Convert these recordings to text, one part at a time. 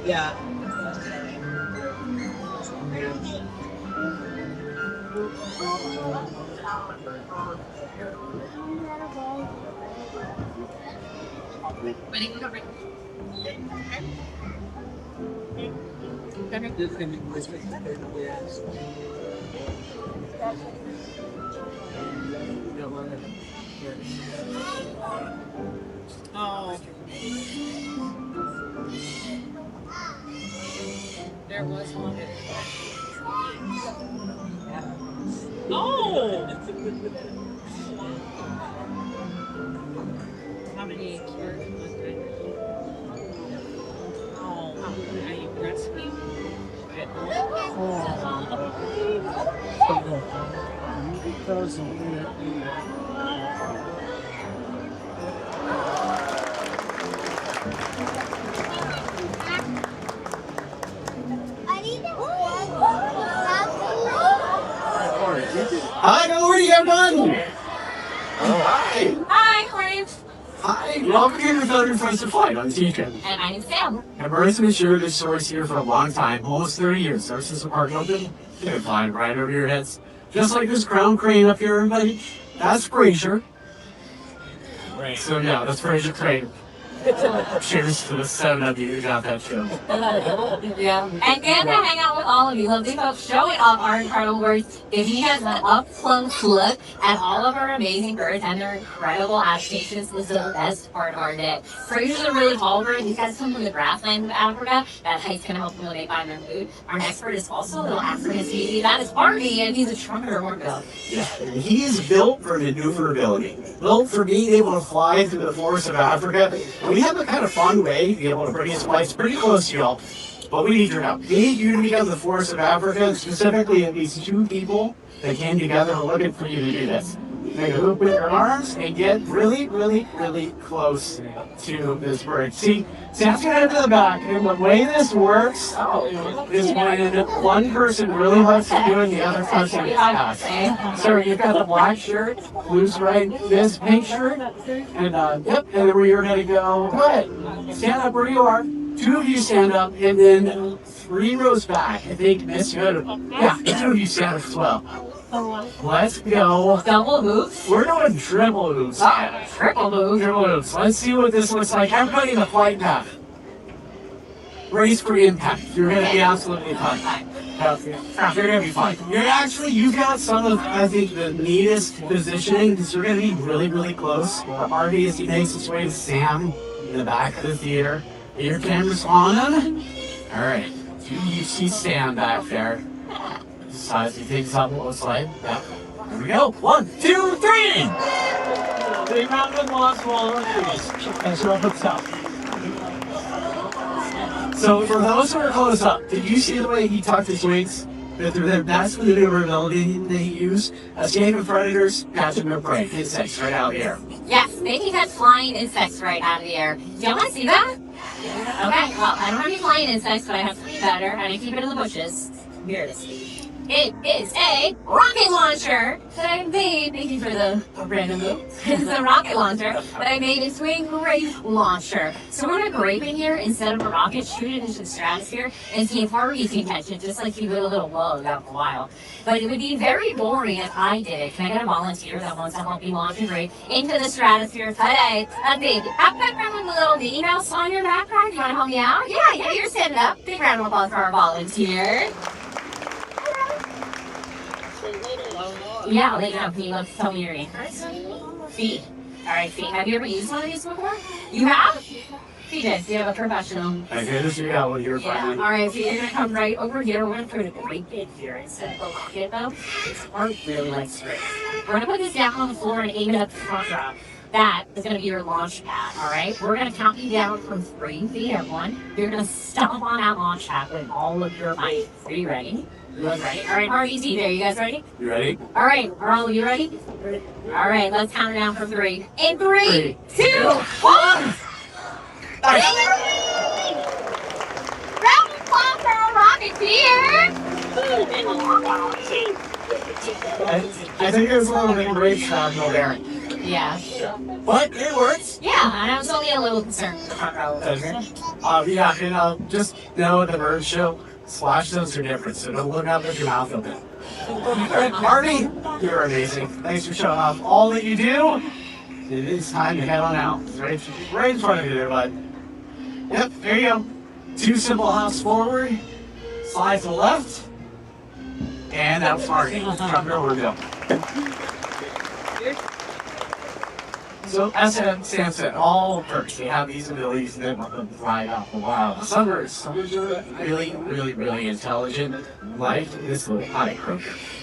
Yeah. Oh. There was one. Oh! How many carrots was it? Oh, now you recipe. Hi, how are you, everyone? Hi. Hi, Clarence. Hi. Welcome to the Feathered Friends to Flight on Teaching. And I'm Sam. I've already been sure this story's here for a long time, almost 30 years. Ever since the park opened, they're flying right over your heads. Just like this crown crane up here, everybody. That's Fraser. Right. So yeah, that's Fraser Crane. Cheers to the 7 of you who got that show. Yeah. And get to hang out with all of you lovely folks showing off our incredible birds. If you guys an up close look at all of our amazing birds and their incredible adaptations is the best part of our day. Fraser's a really tall bird. These guys come from the grasslands of Africa. That height's going to help them when they find their food. Our next bird is also a little African species. That is Harvey, and he's a trumpeter hornbill. Yeah, he is built for maneuverability. Built for being able to fly through the forests of Africa. We have a kind of fun way to be able to bring his flights pretty close to y'all. But we need your help. We need you to become the forests of Africa, specifically at least 2 people that came together and looking for you to do this. Make a hoop with your arms and get really, really, really close to this bird. See, that's going to head to the back. And the way this works is when one person really lets it do and the other person gets past. So you've got the black shirt, blue's right, this pink shirt, and yep, and then you're going to go, go ahead, stand up where you are. 2 of you stand up, and then 3 rows back. I think Miss Good. Yeah, 2 of you stand up as well. Let's go. Double moves? We're doing triple moves. Triple moves. Triple moves. Let's see what this looks like. Everybody in the flight path. Brace for impact. You're going to be absolutely fine. You're going to be fine. You've got some of, I think, the neatest positioning because you're going to be really, really close. Harvey, as he makes his way to Sam in the back of the theater. Your camera's on him. All right. You see Sam back there. Size he takes up what looks like. Yeah. Here we go. 1, 2, 3. Big round of applause for all of us. That's what it's up. So for those who are close up, did you see the way he tucked his wings? That's the maneuverability that he used. Escaping predators, catching their prey. Insects right out here. Yes, they can catch flying insects right out of the air. Do you want to see that? Okay, well, I don't have any flying insects, but I have something better, and I keep it in the bushes. Here it is. It is a rocket launcher that I made. Thank you for the random move. It's a rocket launcher that I made into a grape launcher. So we're going to grape in here instead of a rocket, shoot it into the stratosphere, and see if Harvey can catch it, just like you would a little bug after a while. But it would be very boring if I did it. Can I get a volunteer that wants to help me launch a grape into the stratosphere today? A big background with a little Mickey Mouse on your background. You want to help me out? Yeah, you're standing up. Big round of applause for our volunteer. Yeah, lay down, Pete. Let's tell me your name first. Feet. Alright, Feet. Have you ever used one of these before? You have? Feet is. You have a professional. I did this, you got one here finally. Alright, Feet, you're going to come right over here. We're going to put a great big here instead of a rocket, though. This part really likes straight. We're going to put this down on the floor and aim it at the front row. That is going to be your launch pad, all right? We're going to count you down from 3 feet, everyone. You're going to stomp on that launch pad with all of your might. Are you ready? You guys ready? All right, REC there. You guys ready? You ready? All right, Earl, you ready? All right, let's count it down from 3. In 3, 2, 1. Round of applause for our Rocketeer! I think it was a little bit great travel bearing. Yeah. But it works. Yeah, and I was only a little concerned about Rocketeer. Yeah, just know at the bird show, splash zones are different, so don't look out with your mouth open. Marty, you're amazing. Thanks for showing off all that you do. It is time to head on out. Right in front of you there, bud. Yep, there you go. 2 simple hops forward, slide to the left, and that's Marty. Come here, we're go. So, as Sam said, all birds, they have these abilities that fly out the wild. Some birds are really, really, really intelligent, like this little pied crow.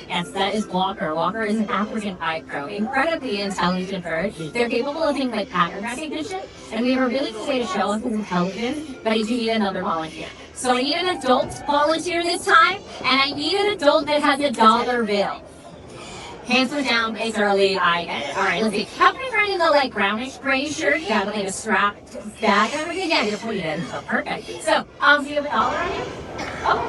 Yes, that is Walker. Walker is an African pied crow, incredibly intelligent bird. They're capable of things like pattern recognition, and we have a really good way to show off his intelligence, but I do need another volunteer. So I need an adult volunteer this time, and I need an adult that has a dollar bill. Hands go down, it's early, I get it. All right, let's see. How many are in the brownish gray shirt? You gotta leave a strap bag and everything. Yeah, you're putting it in. So perfect. So, do you have a dollar on you? Oh,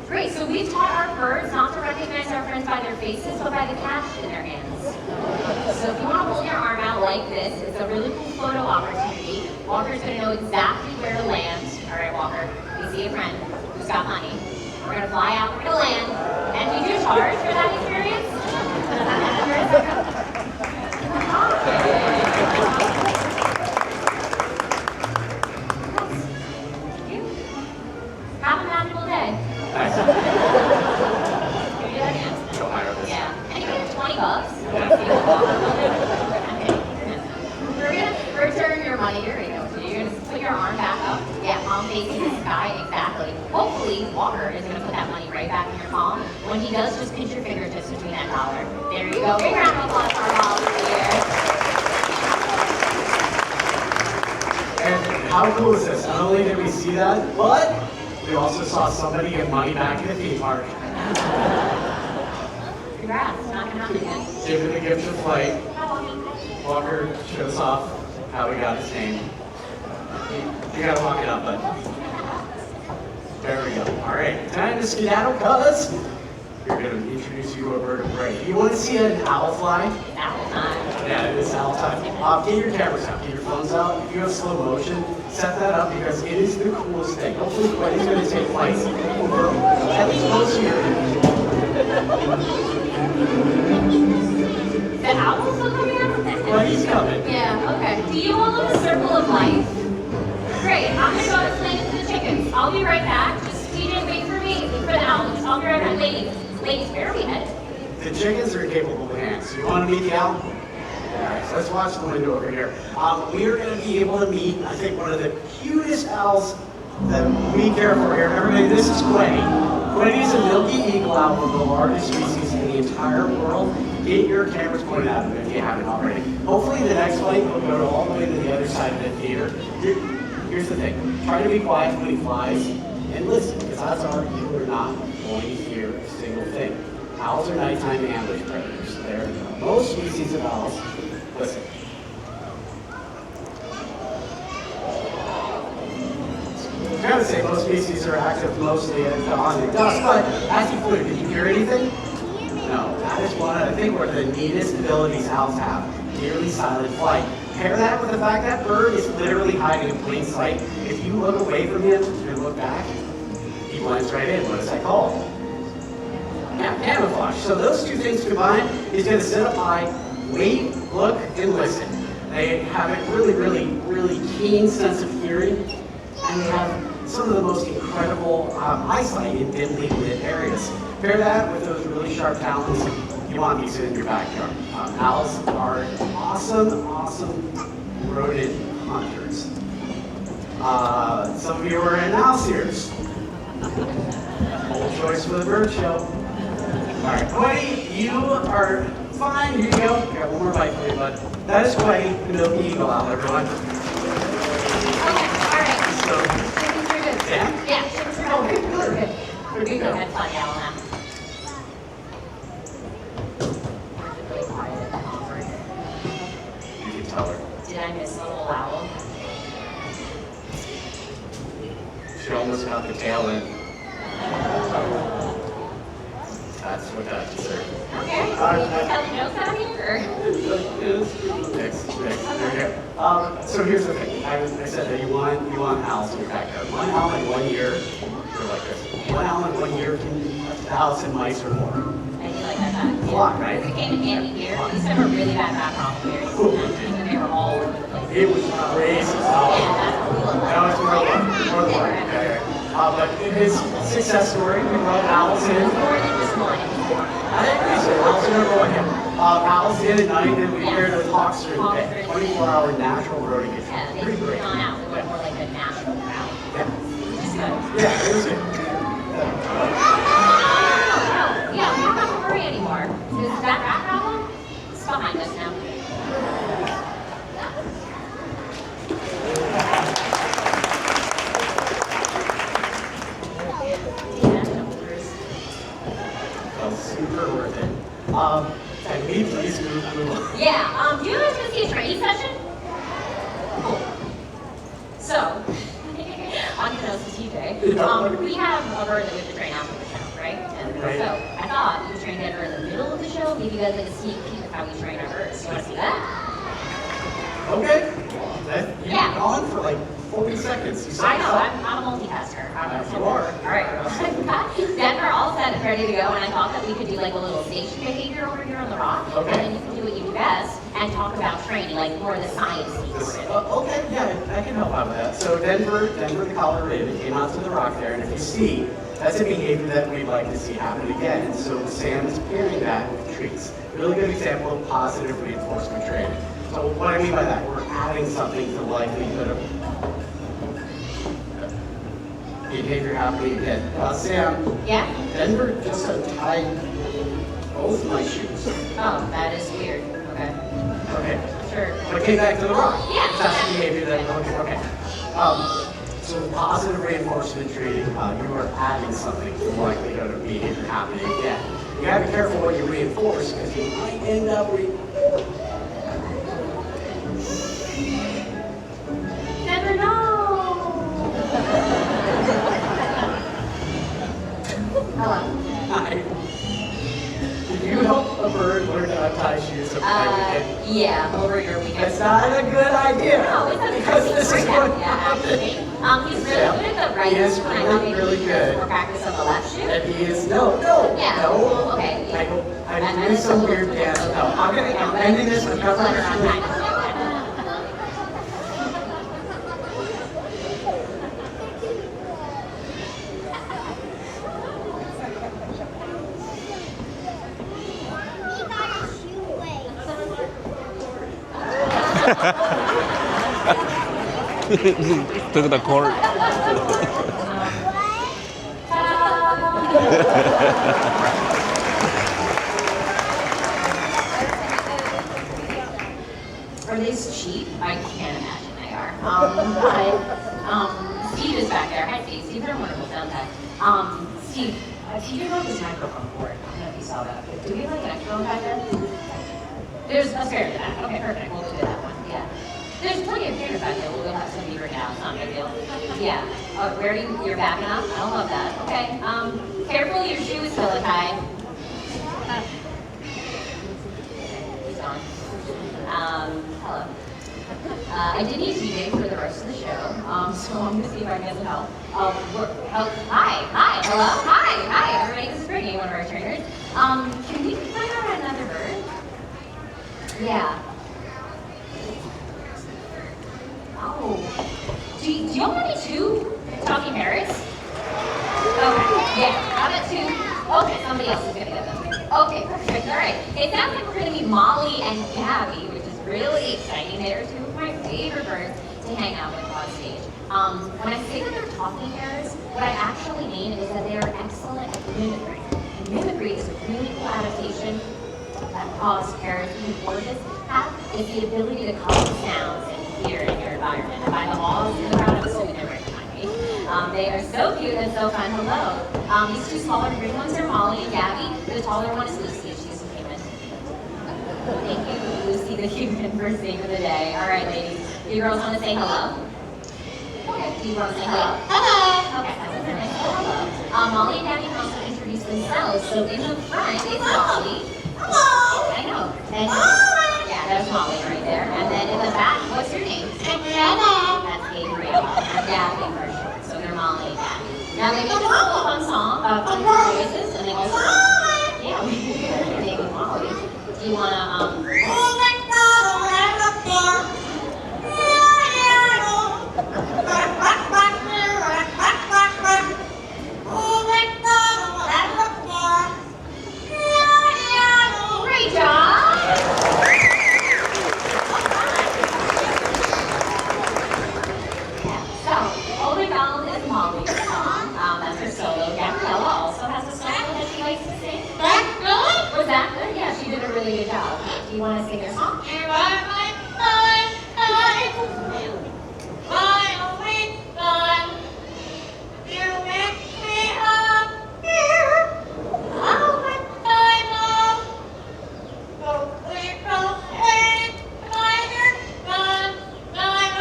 great. So we've taught our birds not to recognize our friends by their faces, but by the cash in their hands. So if you want to hold your arm out like this, it's a really cool photo opportunity. Walker's gonna know exactly where to land. All right, Walker, you see a friend who's got money. We're gonna fly out, we're gonna land, and we do charge for that experience. Have a magical day. Nice. Can you do that again? Go higher this. Yeah. Anyway, $20. Okay. We're gonna return your money. Here we go. So you're gonna put your arm back up. Yeah, palm facing the sky. Exactly. Hopefully, Walker is gonna put that money right back in your palm. When he does, just pinch your fingertips between that dollar. There you go. Big round of applause for our volunteer. And how cool is this? Not only did we see that, but we also saw somebody get money back in the theme park. Congrats. Not gonna happen again. Give it the gift of flight. Walker shows off how we got his name. You gotta walk it up, bud. There we go. All right, time to skedaddle, cuz we're gonna introduce you to a bird of prey. You want to see an owl fly? Owl time. Yeah, it is owl time. Get your cameras out, get your phones out. If you have slow motion, set that up because it is the coolest thing. Hopefully, Quentin's gonna take flights over at least once a year. The owl's still coming out? But he's coming. Yeah, okay. Do you all know the circle of life? Great, I'm gonna go explain it to the chickens. I'll be right back. Just TJ, wait for me for the owls. I'll be right back. Ladies, where are we headed? The chickens are capable of hands. You want to meet the owl? Alright, so let's watch the window over here. We are going to be able to meet, I think, one of the cutest owls that we care for here. Everybody, this is Quenny. Quenny is a milky eagle owl, one of the largest species in the entire world. Get your cameras pointed at him if you haven't already. Hopefully the next flight will go all the way to the other side of the theater. Here's the thing. Try to be quiet when he flies and listen, because odds are you are not going to hear a single thing. Owls are nighttime ambush predators. They're most species of owls. Listen. I gotta say, most species are active mostly at dawn and dusk, but as you flew, did you hear anything? No. That is one, I think, one of the neatest abilities owls have. Nearly silent flight. Pair that with the fact that bird is literally hiding in plain sight. If you look away from him and look back, he blends right in. What is that called? Yeah, camouflage. So those two things combined, he's going to sit up high, wait, look, and listen. They have a really, really, really keen sense of hearing, and they have some of the most incredible eyesight in dimly lit areas. Pair that with those really sharp talons, you want these in your backyard. Owls are awesome, awesome rodent hunters. Some of you are in owl seers. Bold choice for the bird show. All right, Quenny, you are Fine, here you go. Got one more bite for you, bud. That is Quay, the Milky Eagle Owl, everyone. Okay, all right. So, Chickens are good. yeah? Yeah, chickens are good. We're good. We're good. Had fun, owl now. Really quiet and awkward. You can tell her. Did I miss a little owl? She almost got the tail in. That's what that deserves. Okay, so you can tell the jokes out here, or? Next. There we go. So here's the thing. I said that you want owls in your backyard. One owl in 1 year, you're like this. One owl in 1 year can be 1,000 mice or more. I do like that. A lot, right? It came in handy here. We used to have a really bad rat problem here. And they were all over the place. It was crazy. Yeah, that's what we look like. That was more work. Okay. But his success story, we brought owls in. More than just one. I agree, so owls are number one here. Owls in at night, and we hear the hawks during the day. 24-hour natural roading. Yeah, they Pretty put great. on out. They were more like a natural route. Yeah. Which is good. Yeah, it was good. Yeah, we don't have to worry anymore. Because that rat problem is behind us now. Super worth it. Can we please move on? Yeah, do you guys want to see a training session? Cool. So, unbeknownst to TJ, we have a bird that we have to train after the show, right? And Right. so I thought we would train Denver in the middle of the show, give you guys like a sneak peek of how we train our birds. You want to see that? Okay. You've Yeah. been on for like 40 seconds. You said I know, I'm a multitasker. You are. All right. Denver all set and ready to go, and I thought that we could do like a little station behavior over here on the rock, Okay. and then you can do what you do best and talk about training, like more of the science secret. Okay, yeah, I can help out with that. So Denver, the collar raven came out to the rock there, and if you see, that's a behavior that we'd like to see happen again. And so Sam is pairing that with treats. Really good example of positive reinforcement training. So what I mean by that, we're adding something to the likelihood of behavior happening again. Sam, Yeah? Denver just untied both my shoes. Oh, that is weird. Okay. Okay. Sure. But came back to the rock. Yeah. That's the behavior that we're looking for. Okay. So positive reinforcement training, you are adding something to the likelihood of behavior happening again. You gotta be careful what you reinforce because you might end up Never know. Hello. Hi. Did you help a bird learn to untie shoes sometime weekend? Yeah, over your weekend. That's not a good idea. No, it's okay. Because this is what Yeah, actually. He's really Yeah. good at the right He is shoe, and I really, thought maybe really he good. does more practice on the left shoe. And he is no. Yeah. No. Okay. I'm doing some weird dance. No, I'm ending this with Let's let her cover. untie. Took the cord. Are these cheap? I can't imagine they are. Steve is back there. Hi, Steve. Steve, they're wonderful sound guy. Steve, TJ broke his microphone cord. I don't know if you saw that. Do we have like an extra one back there? There's a spare to that. Okay, perfect. We'll do that one. Yeah. There's plenty of cameras back there. We'll have somebody bring out. It's not a big deal. Yeah. You're backing up? I love that. Okay. Careful, your shoe is still tied. He's on. Hello. I did need TJ for the rest of the show, so I'm gonna see if I can get some help. Hi, hello, hi, everybody, this is Brittany, one of our trainers. Can we find out another bird? Yeah. Oh, do y'all want any two talking parrots? Okay, yeah, how about two? Okay, somebody else is gonna get them. Okay, perfect, all right. It sounds like we're gonna meet Molly and Gabby, which is really exciting. They are two of my favorite birds to hang out with on stage. When I say that they're talking parrots, what I actually mean is that they are excellent at mimicry. And mimicry is a really cool adaptation that cause parrots to be gorgeous have is the ability to cause sounds and hear in your environment. And by the walls in the crowd, I'm assuming they're right behind me. They are so cute and so fun. Hello. These two smaller green ones are Molly and Gabby. The taller one is Lucy, and she's a human. Thank you, Lucy, the human, for saving the day. All right, ladies. You girls want to say hello? Okay. Do you want to say hello? Hello. Okay, that's very nice. Hello. Molly and Gabby can also introduce themselves. So in the front is Molly. Hello. I know. And yeah, that's Molly right there. And then in the back, what's your name? Gabriella. That's Gabriella. Or Gabby for short. So they're Molly and Gabby. Now they make a couple fun song, fun voices, and they also yeah, maybe Molly. Do you wanna Great job! So, Old MacDonald is Molly's song. That's her solo. Gabriella also has a solo that she likes to sing. Was that good? Yeah, she did a really good job. Do you want to sing your song? You are my sunshine. My only sun. You make me happy. All the time long. So please don't hate. I just run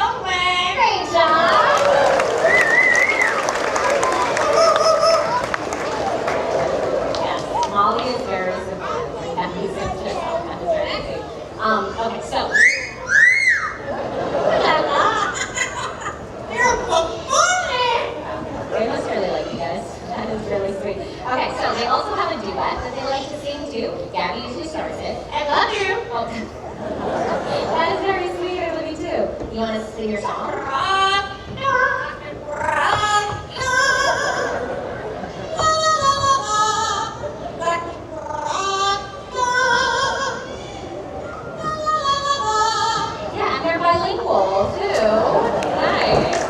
away. Great job. Yes, Molly is very supportive. That means it's just that is very good. Okay, so. You're so funny! They must really like you guys. That is really sweet. Okay, so they also have a duet that they like to sing too. Gabby usually starts it. I love you! Oh. That is very sweet. I love you too. You want to sing your song? Yeah, and they're bilingual too. Nice.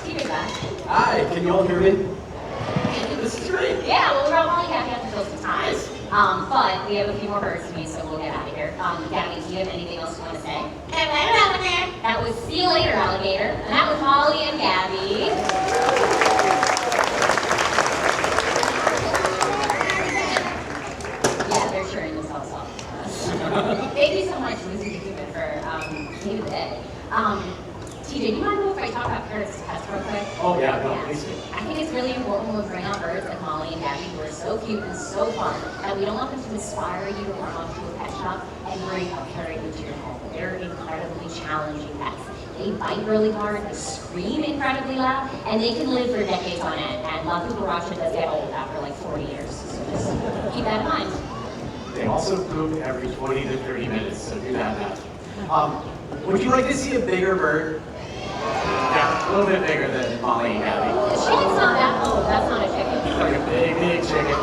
TV's back. Hi, can you all hear me? This is great. Yeah, well, we're only happy to fill some time. But we have a few more birds to meet, so we'll get out of here. Gabby, do you have anything else you want to say? See you later, alligator. That was see you later, alligator. And that was Molly and Gabby. Yeah, they're cheering themselves up. Thank you so much, Lucy, for Save the Day. TJ, do you mind if I talk about parrots test real quick? Oh yeah, no, please do. I think it's really important when we bring out birds like Molly and Gabby, who are so cute and so fun, that we don't want them to inspire you to run off to a pet shop and bring a parrot into your home. They're incredibly challenging pets. They bite really hard, they scream incredibly loud, and they can live for decades on end. And La Cucaracha does get old after like 40 years, so just keep that in mind. They also poop every 20 to 30 minutes, so do that now. Would you like to see a bigger bird? Yeah, a little bit bigger than Molly and Gabby. The chicken's not that old, that's not a chicken. It's like a big, big chicken.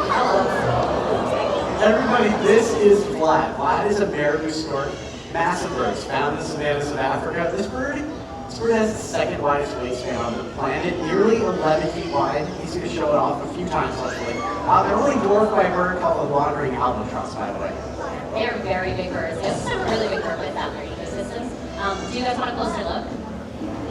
Everybody, this is Vlad. Vlad is a marabou stork, massive bird, found in the savannas of Africa. This bird has the second widest wingspan on the planet, nearly 11 feet wide. He's going to show it off a few times, hopefully. They're only dwarfed by a bird called the wandering albatross, by the way. They're very big birds. They also have a really big purpose out in their ecosystems. Do you guys want a closer look?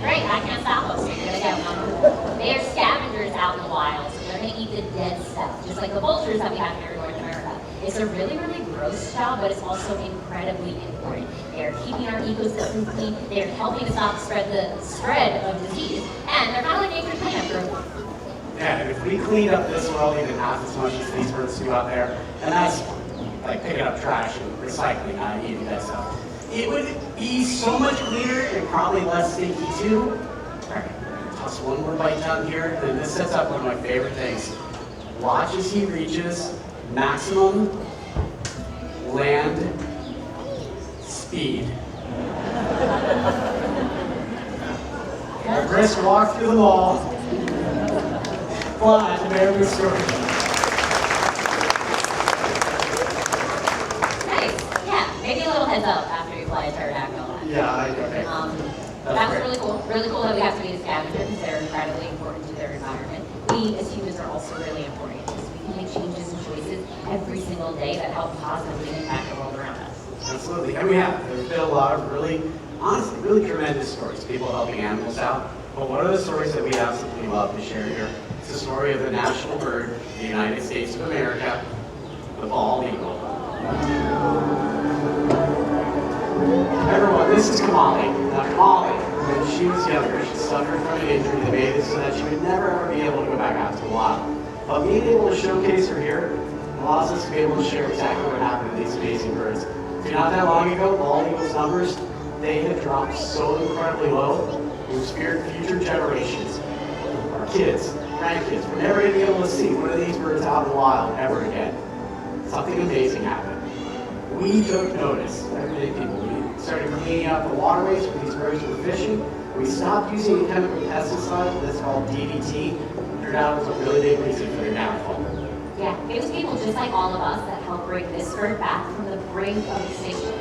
Great, I can't stop them. You're gonna get one. They are scavengers out in the wild, so they're gonna eat the dead stuff, just like the vultures that we have here in North America. It's a really, really gross job, but it's also incredibly important. They're keeping our ecosystem clean. They're helping to stop the spread of disease, and they're kind of like nature's cleanup crew. Yeah, and if we cleaned up this world even half as much as these birds do out there, and that's like picking up trash and recycling, not eating that stuff, it would be so much cleaner and probably less stinky too. Alright, toss one more bite down here, and this sets up one of my favorite things. Watch as he reaches maximum land speed. A brisk walk through the mall. Fly to marabou stork. Nice, yeah, maybe a little heads up after you fly a pterodactyl. Yeah, okay. That was really cool. Really cool that we have to be a scavenger because they're incredibly important to their environment. We as humans are also really important because we can make changes and choices every single day that help positively impact the world around us. Absolutely, and we have. There's been a lot of really, honestly, really tremendous stories, people helping animals out. But one of the stories that we absolutely love to share here is the story of the national bird of the United States of America, the bald eagle. Everyone, this is Kamali. Now Kamali, when she was younger, she suffered from an injury that made it so that she would never ever be able to go back out to the wild. But being able to showcase her here allows us to be able to share exactly what happened to these amazing birds. See, not that long ago, bald eagles' numbers, they had dropped so incredibly low, it would spirit future generations, our kids, grandkids, we're never going to be able to see one of these birds out in the wild ever again. Something amazing happened. We took notice, everyday people. We started cleaning up the waterways where these birds were fishing. We stopped using a chemical pesticide that's called DDT. It turned out it was a really big reason for their downfall. Yeah, it was people just like all of us that helped bring this bird back from the brink of extinction.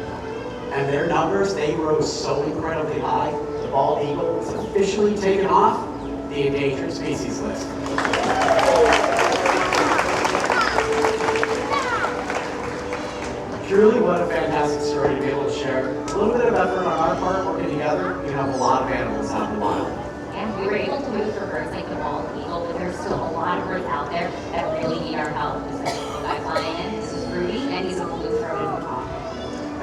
And their numbers, they rose so incredibly high, the bald eagle was officially taken off the endangered species list. Truly, what a fantastic story to be able to share. A little bit of effort on our part, working together, we have a lot of animals out in the wild. Yeah, we were able to move for birds like the bald eagle, but there's still a lot of birds out there that really need our help. This is a guy flying in, this is Rudy, and he's a blue-throated macaw.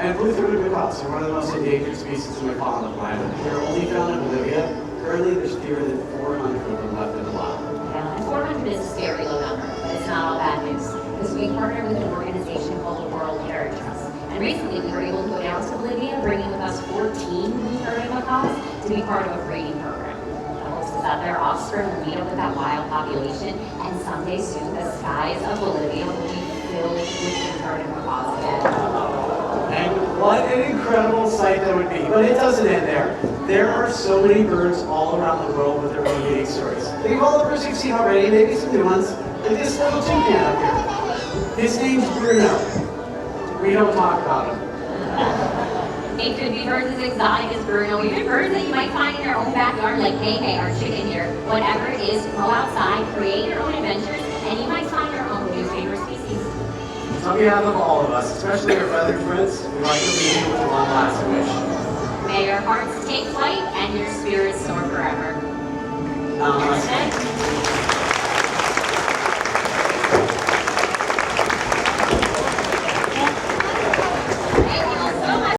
And blue-throated macaws are one of the most endangered species of macaw on the planet. They're only found in Bolivia. Currently, there's fewer than 400 of them left in the wild. Yeah, and 400 is a scary low number, but it's not all bad news. Because we partnered with an organization called the World Heritage Trust. And recently we were able to go down to Bolivia, bringing with us 14 blue-throated macaws to be part of a breeding program. The hopes is that their offspring will meet up with that wild population, and someday soon the skies of Bolivia will be filled with blue-throated macaws again. And what an incredible sight that would be. But it doesn't end there. There are so many birds all around the world with their own unique stories. Think of all the birds you've seen already, maybe some new ones, like this little toucan up here. His name's Bruno. We don't talk about him. It could be birds as exotic as Bruno, even birds that you might find in your own backyard, like hey, our chicken here. Whatever it is, go outside, create your own adventures, and you might find your own new favorite species. So on behalf of all of us, especially our feathered friends, we'd like to leave you with one last wish. May your hearts take flight and your spirits soar forever. Namaste.